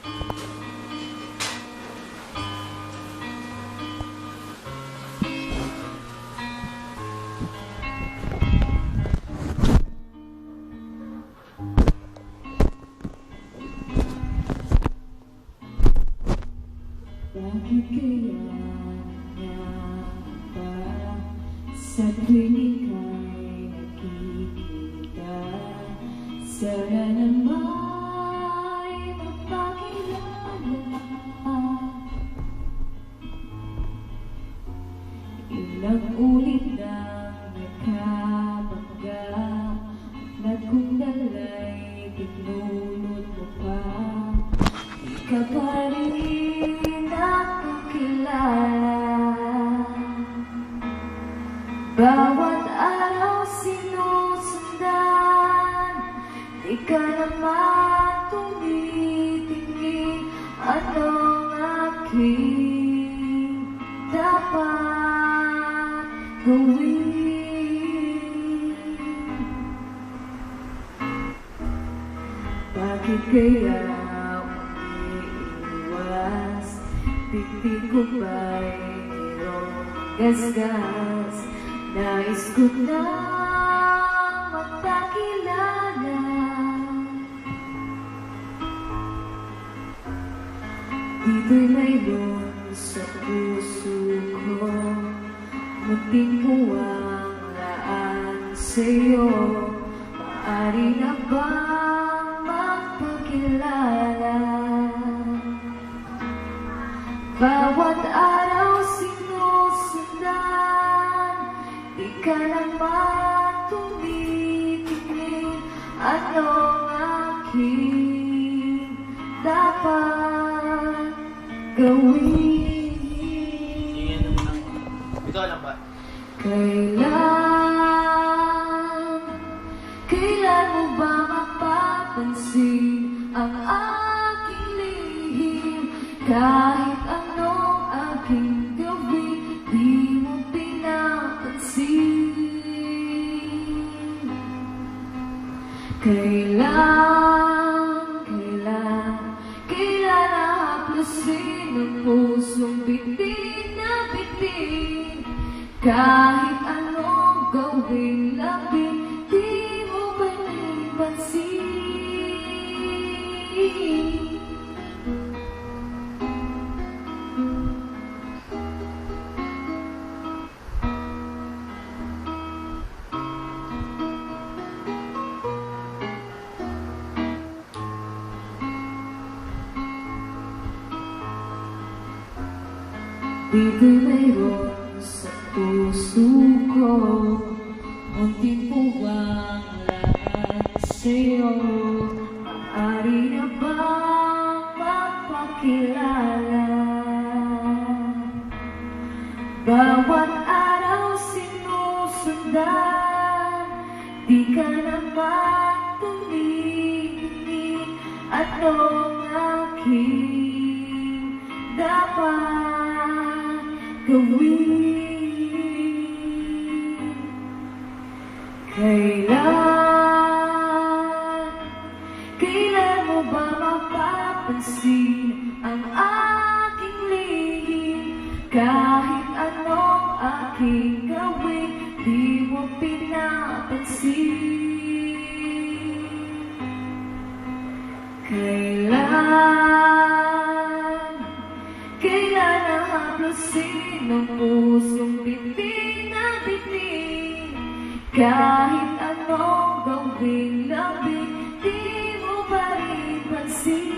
Bakit kaya nga ba sa tuwing ika'y nakikita, sana nama'y mapakilala? Ilang ulit nang nakabangga at kung dala'y pinulot mo pa, di ka pa rin bawat araw sinusundan, di ka naman tumitingin. Anong aking dapat gawin? Bakit kaya umiiwas? Tigtig ko ba'y mayroong gasgas? Nais ko na magpakilala. Dito'y mayroon sa puso ko, munting huwang laan sa'yo. Maaari na bang magpakilala? Bawat araw sinusundan, di ka naman tumitingin. Anong aking dapat gawin? Ikaw lang ba? Kailan mo ba mapapansin ang aking lihim? Kahit anong aking gawin, di mo pinapansin. Kailan nahaplusin ang pusong bitin na bitin? Kahit anong gawin labing, di mo panipansin. Dito'y mayroon sa puso ko, munting puwang lahat sa'yo. Maaari na bang magpakilala? Bawat araw sinusundan, di ka naman tumitingin. Anong aking dapat gawin? Kailan mo ba mapapansin ang aking lihim? Kahit anong aking gawin, di mo pinapansin. Kailan nahaplusin ang pusong bitin na bitin? Kahit anong gawin labing, di mo pa rin pansin.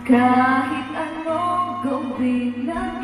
Kahit anong gawin labing,